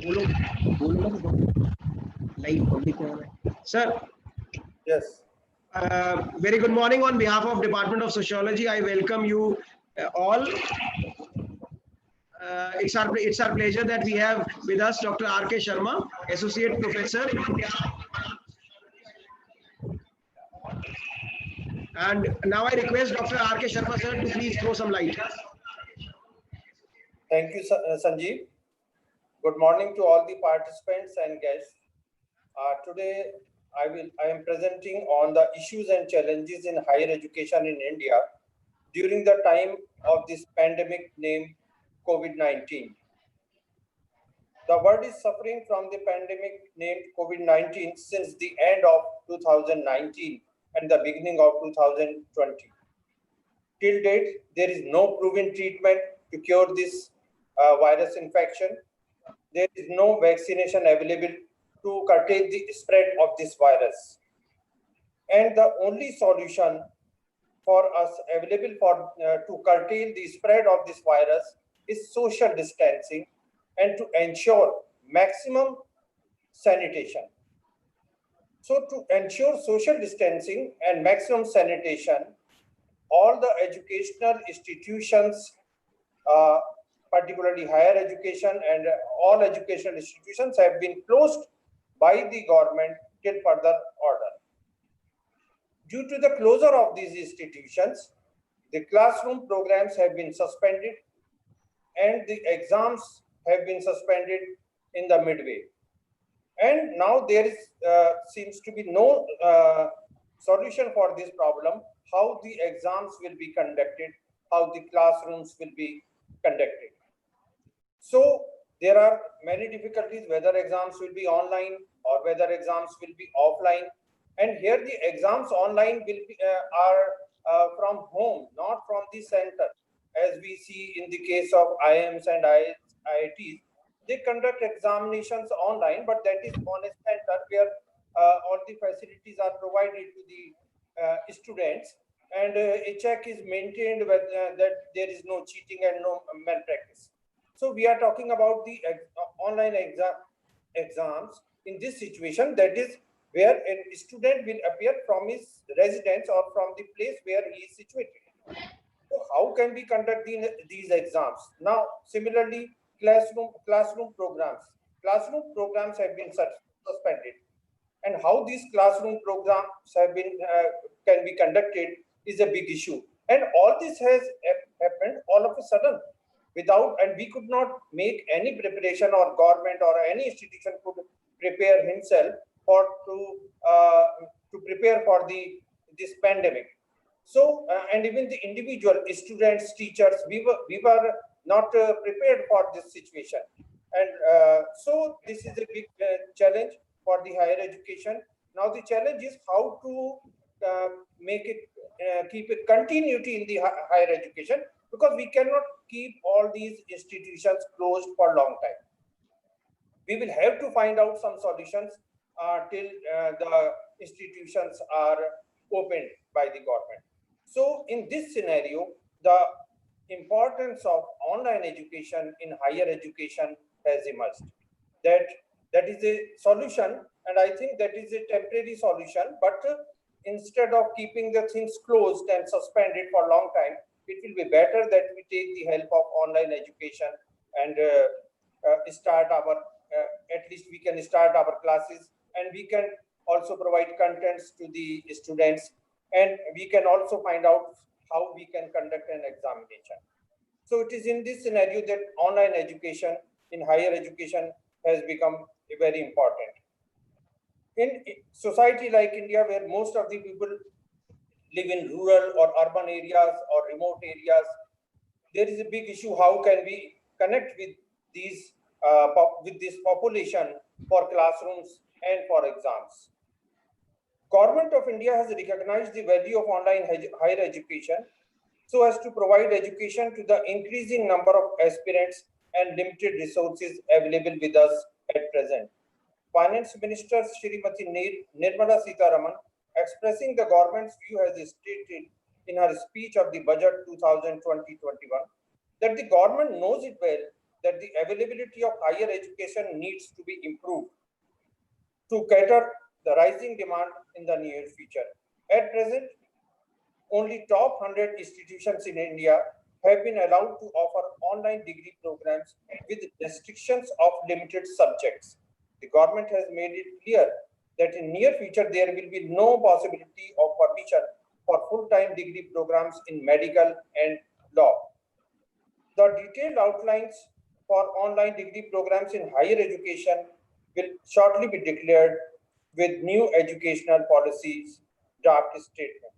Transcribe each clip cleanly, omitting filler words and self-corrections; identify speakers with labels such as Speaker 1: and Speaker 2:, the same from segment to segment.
Speaker 1: बोलो बोलो ना लाइव पब्लिक में sir.
Speaker 2: Yes.
Speaker 1: Very good morning on behalf of Department of Sociology. I welcome you all. It's our pleasure that we have with us Dr. R.K. Sharma, Associate Professor. And now I request Dr. R.K. Sharma sir to please throw some light.
Speaker 2: Thank you, Sanjeev. Good morning to all the participants and guests. Today, I am presenting on the issues and challenges in higher education in India during the time of this pandemic named COVID-19. The world is suffering from the pandemic named COVID-19 since the end of 2019 and the beginning of 2020. Till date, there is no proven treatment to cure this virus infection. There is no vaccination available to curtail the spread of this virus. And the only solution for us available to curtail the spread of this virus is social distancing and to ensure maximum sanitation. So to ensure social distancing and maximum sanitation, all the educational institutions, particularly higher education and all educational institutions, have been closed by the government till further order. Due to the closure of these institutions, the classroom programs have been suspended and the exams have been suspended in the midway. And now there is seems to be no solution for this problem, how the exams will be conducted, how the classrooms will be conducted. So there are many difficulties whether exams will be online or whether exams will be offline. And here the exams online will be, are from home, not from the center. As we see in the case of IIMs and IITs, they conduct examinations online, but that is on a center where all the facilities are provided to the students, and a check is maintained with, that there is no cheating and no malpractice. So we are talking about the online exams in this situation, that is where a student will appear from his residence or from the place where he is situated. So how can we conduct these exams? Now, similarly, classroom programs have been suspended, and how these classroom programs have been can be conducted is a big issue. And all this has happened all of a sudden without, and we could not make any preparation, or government or any institution could prepare himself for to prepare for this pandemic. So and even the individual students, teachers, we were not prepared for this situation, and so this is a big challenge for the higher education. Now the challenge is how to make it keep a continuity in the higher education, because we cannot keep all these institutions closed for a long time. We will have to find out some solutions till the institutions are opened by the government. So in this scenario, the importance of online education in higher education has emerged. That is a solution, and I think that is a temporary solution, but instead of keeping the things closed and suspended for a long time, it will be better that we take the help of online education and start our, at least we can start our classes, and we can also provide contents to the students, and we can also find out how we can conduct an examination. So it is in this scenario that online education in higher education has become very important. In society like India, where most of the people live in rural or urban areas or remote areas, there is a big issue: how can we connect with these with this population for classrooms and for exams? Government of India has recognized the value of online higher education so as to provide education to the increasing number of aspirants and limited resources available with us at present. Finance Minister Shrimati Nirmala Sitharaman, expressing the government's view, has stated in her speech of the budget 2020-21 that the government knows it well that the availability of higher education needs to be improved to cater the rising demand in the near future. At present, only top 100 institutions in India have been allowed to offer online degree programs with restrictions of limited subjects. The government has made it clear that in near future there will be no possibility of permission for full-time degree programs in medical and law. The detailed outlines for online degree programs in higher education will shortly be declared with new educational policies draft statement.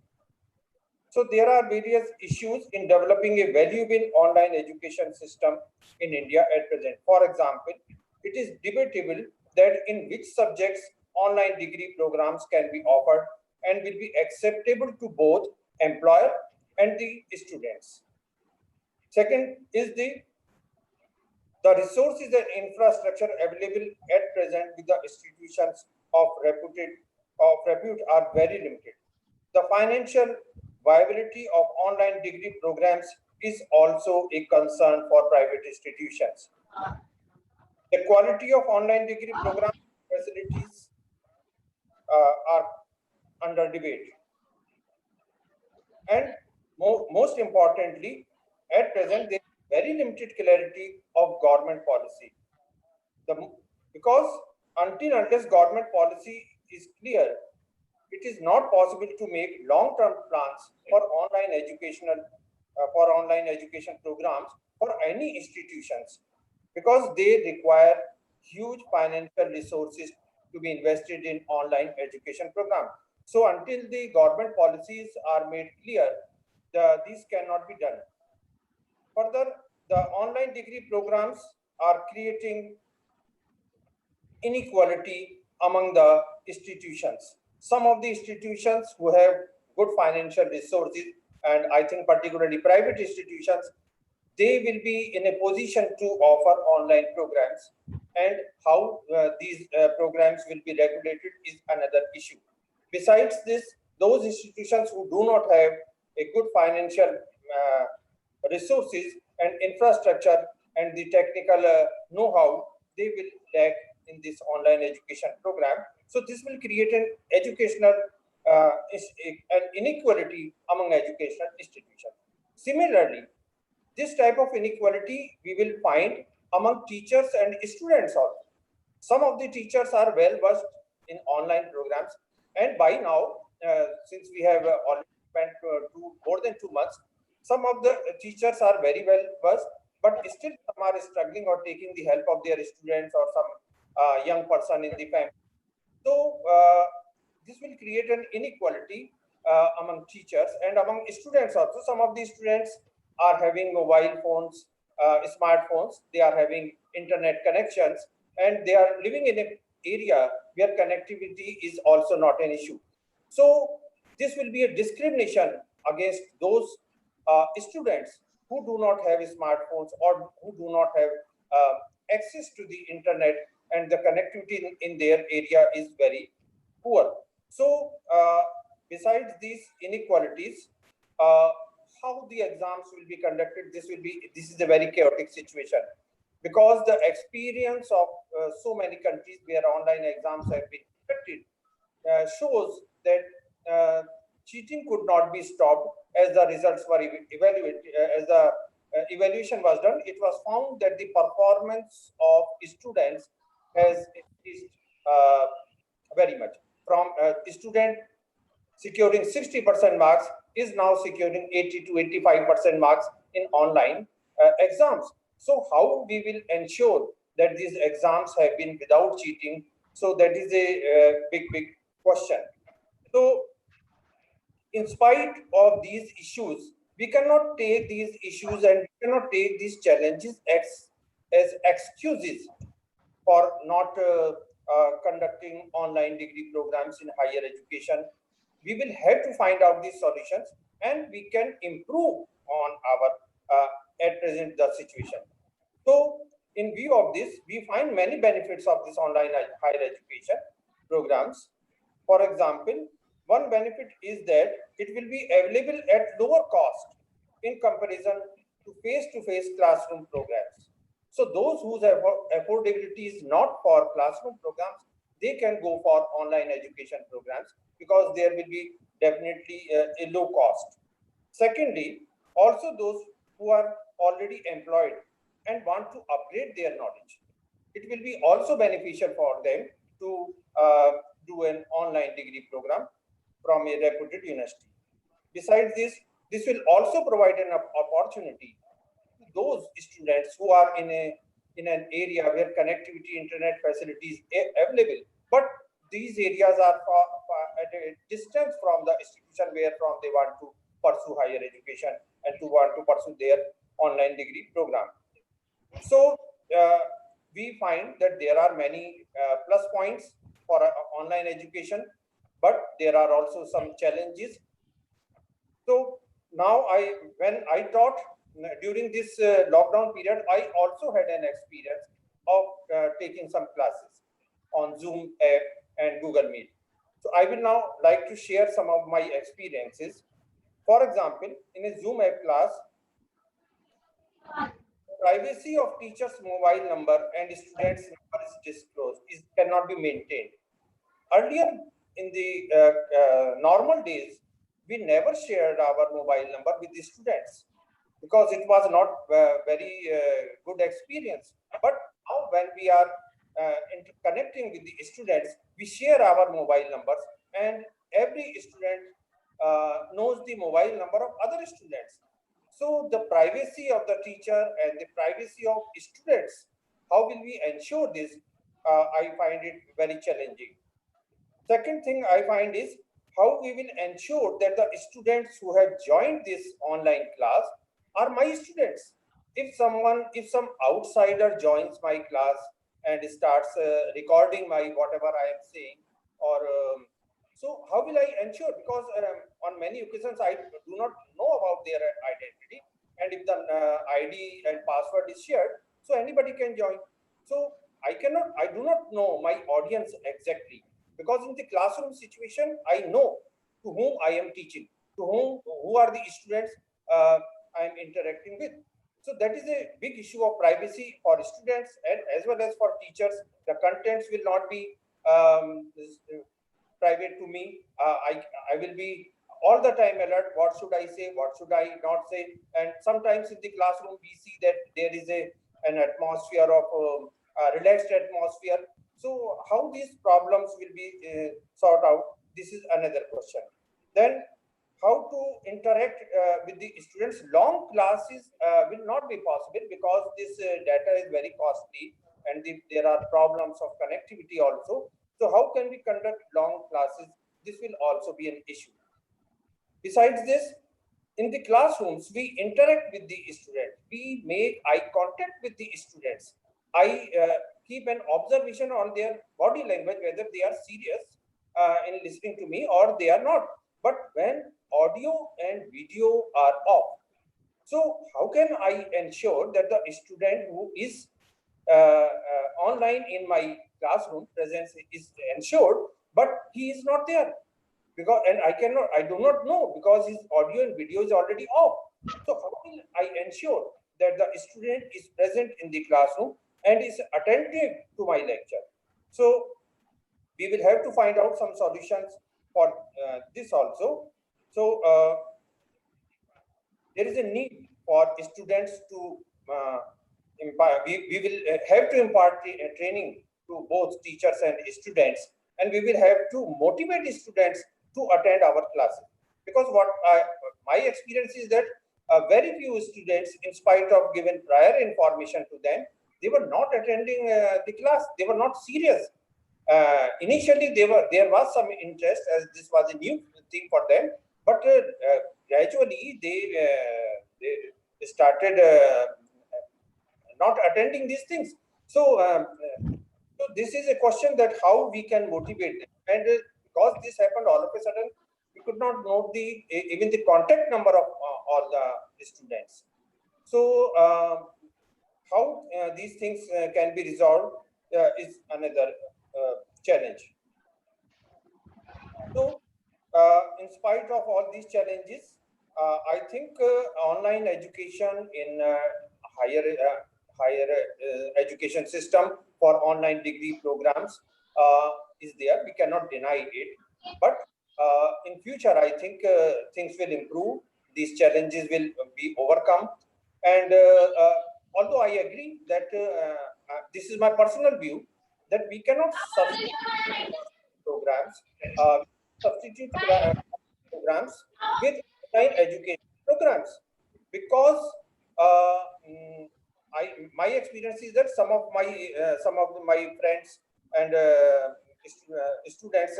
Speaker 2: So there are various issues in developing a valuable online education system in India at present. For example, it is debatable that in which subjects online degree programs can be offered and will be acceptable to both employer and the students. Second is the resources and infrastructure available at present with the institutions of repute are very limited. The financial viability of online degree programs is also a concern for private institutions. The quality of online degree program facilities are under debate. And most importantly, at present, there is very limited clarity of government policy. Because until unless government policy is clear, it is not possible to make long-term plans for online education programs for any institutions, because they require huge financial resources to be invested in online education program. So until the government policies are made clear, these cannot be done. Further, the online degree programs are creating inequality among the institutions. Some of the institutions who have good financial resources, and I think particularly private institutions, they will be in a position to offer online programs, and how these programs will be regulated is another issue. Besides this, those institutions who do not have a good financial resources and infrastructure and the technical know-how, they will lack in this online education program. So this will create an educational an inequality among educational institutions. Similarly, this type of inequality we will find among teachers and students also. Some of the teachers are well versed in online programs, and by now, since we have already spent more than 2 months, some of the teachers are very well versed, but still some are struggling or taking the help of their students or some young person in the family. So this will create an inequality among teachers and among students also. Some of these students are having mobile phones, smartphones, they are having internet connections, and they are living in an area where connectivity is also not an issue. So this will be a discrimination against those students who do not have smartphones or who do not have access to the internet, and the connectivity in their area is very poor. So besides these inequalities, how the exams will be conducted, this is a very chaotic situation, because the experience of so many countries where online exams have been conducted shows that cheating could not be stopped as the results were evaluated. As the evaluation was done, it was found that the performance of students has increased very much. From a student securing 60% marks is now securing 80 to 85% marks in online exams. So how we will ensure that these exams have been without cheating? So that is a big question. So in spite of these issues, we cannot take these issues and we cannot take these challenges as excuses for not conducting online degree programs in higher education. We will have to find out these solutions, and we can improve on our at present the situation. So in view of this, we find many benefits of this online higher education programs. For example, one benefit is that it will be available at lower cost in comparison to face-to-face classroom programs. So those whose affordability is not for classroom programs, they can go for online education programs because there will be definitely a low cost. Secondly, also those who are already employed and want to upgrade their knowledge, it will be also beneficial for them to do an online degree program from a reputed university. Besides this, this will also provide an opportunity to those students who are in an area where connectivity, internet facilities available, but these areas are at a distance from the institution where from they want to pursue higher education and to want to pursue their online degree program. So we find that there are many plus points for online education, but there are also some challenges. So now when I taught during this lockdown period, I also had an experience of taking some classes on Zoom app and Google Meet. So I will now like to share some of my experiences. For example, in a Zoom app class, privacy of teacher's mobile number and student's number is disclosed, cannot be maintained. Earlier in the normal days, we never shared our mobile number with the students because it was not very good experience. But now when we are connecting with the students, we share our mobile numbers and every student knows the mobile number of other students. So the privacy of the teacher and the privacy of students, how will we ensure this? I find it very challenging. Second thing I find is how we will ensure that the students who have joined this online class are my students. If some outsider joins my class and starts recording my whatever I am saying, or so how will I ensure? Because on many occasions I do not know about their identity, and if the ID and password is shared, so anybody can join. So I do not know my audience exactly, because in the classroom situation I know to whom I am teaching, to who are the students I am interacting with. So that is a big issue of privacy for students and as well as for teachers. The contents will not be private to me. I will be all the time alert. What should I say? What should I not say? And sometimes in the classroom we see that there is an atmosphere of relaxed atmosphere. So how these problems will be sorted out? This is another question. Then how to interact with the students? Long classes will not be possible because this data is very costly and there are problems of connectivity also. So how can we conduct long classes? This will also be an issue. Besides this, in the classrooms, we interact with the student. We make eye contact with the students. I keep an observation on their body language, whether they are serious in listening to me or they are not. But when audio and video are off, so how can I ensure that the student who is online in my classroom presence is ensured, but he is not there? Because and I do not know because his audio and video is already off. So how will I ensure that the student is present in the classroom and is attentive to my lecture? So we will have to find out some solutions for this also. So there is a need for students to we will have to impart training to both teachers and students, and we will have to motivate students to attend our classes. Because my experience is that very few students, in spite of given prior information to them, they were not attending the class. They were not serious. Initially, there was some interest as this was a new thing for them, but gradually they started not attending these things. So, so this is a question that how we can motivate them, and because this happened all of a sudden, we could not note even the contact number of all the students. So, how these things can be resolved is another challenge. So, in spite of all these challenges, I think online education in higher education system for online degree programs is there. We cannot deny it. But in future, I think things will improve. These challenges will be overcome. And although I agree that this is my personal view, that we cannot substitute programs, uh, substitute programs with online education programs, because uh, mm, my experience is that some of my friends and students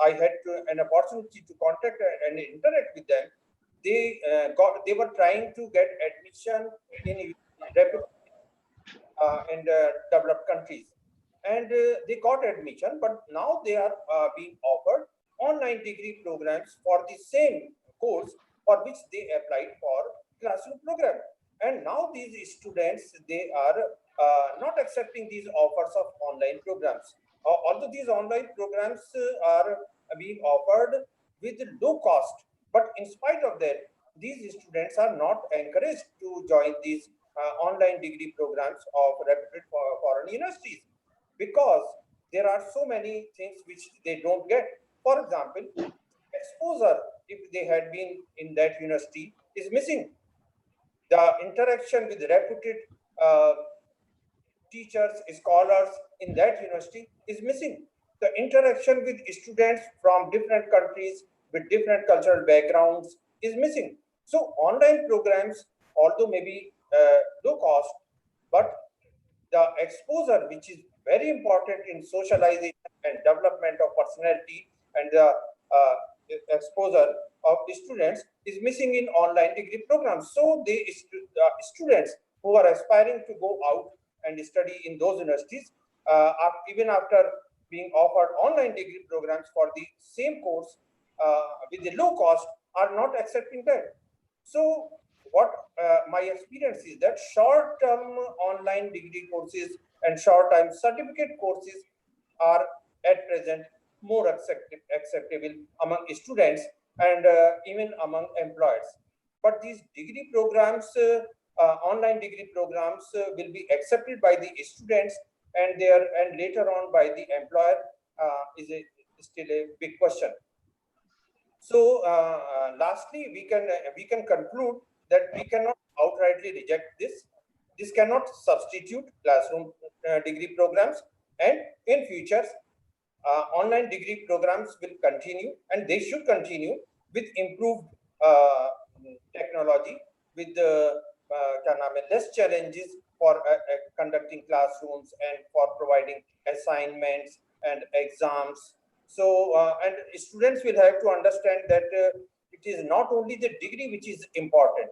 Speaker 2: I had an opportunity to contact and interact with them. They were trying to get admission in developed countries, and they got admission, but now they are being offered online degree programs for the same course for which they applied for classroom program. And now these students, they are not accepting these offers of online programs. Although these online programs are being offered with low cost, but in spite of that, these students are not encouraged to join these online degree programs of reputed foreign universities, because there are so many things which they don't get. For example, exposure, if they had been in that university, is missing. The interaction with reputed uh, teachers, scholars in that university is missing. The interaction with students from different countries with different cultural backgrounds is missing. So online programs, although maybe low cost, but the exposure, which is very important in socialization and development of personality, and the exposure of the students is missing in online degree programs. So the students who are aspiring to go out and study in those universities, even after being offered online degree programs for the same course with the low cost, are not accepting that. So what my experience is that short-term online degree courses and short-term certificate courses are at present more acceptable among students and even among employers. But these degree programs, online degree programs, will be accepted by the students and later on by the employer, still a big question. So, lastly, we can conclude that we cannot outrightly reject this. This cannot substitute classroom degree programs, and in future, online degree programs will continue, and they should continue with improved uh, technology, with less challenges for conducting classrooms and for providing assignments and exams. So, and students will have to understand that it is not only the degree which is important,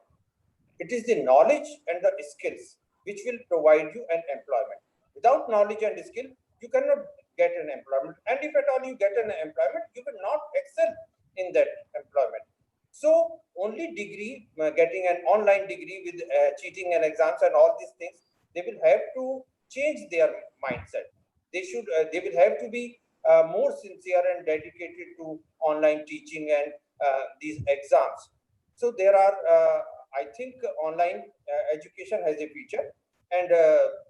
Speaker 2: it is the knowledge and the skills which will provide you an employment. Without knowledge and skill, you cannot get an employment. And if at all you get an employment, you will not excel in that employment. So only degree, getting an online degree with cheating and exams and all these things, they will have to change their mindset. They will have to be more sincere and dedicated to online teaching and these exams. So there are, I think, online education has a future, and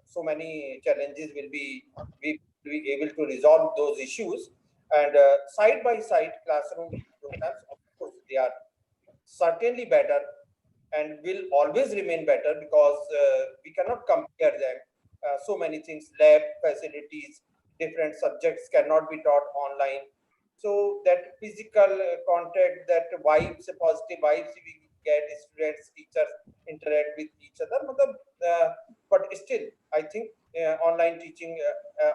Speaker 2: so many challenges we will be able to resolve those issues. And side by side classroom programs, of course, they are certainly better and will always remain better, because we cannot compare them. So many things, lab facilities, different subjects cannot be taught online. So that physical contact, that vibes, positive vibes we get, students, teachers interact with each other. But still, I think online teaching,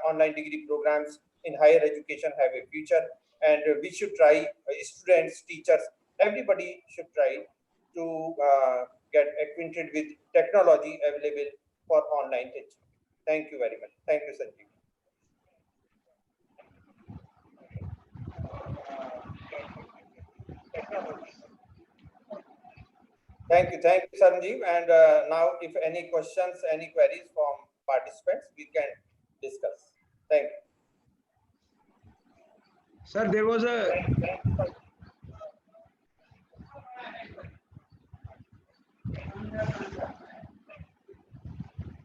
Speaker 2: online degree programs in higher education have a future, and we should try, students, teachers, everybody should try to get acquainted with technology available for online teaching. Thank you very much. Thank you, Sanjeev. Thank you, Sanjeev. And now, if any questions, any queries from participants, we can discuss. Thank you.
Speaker 1: Sir, there was a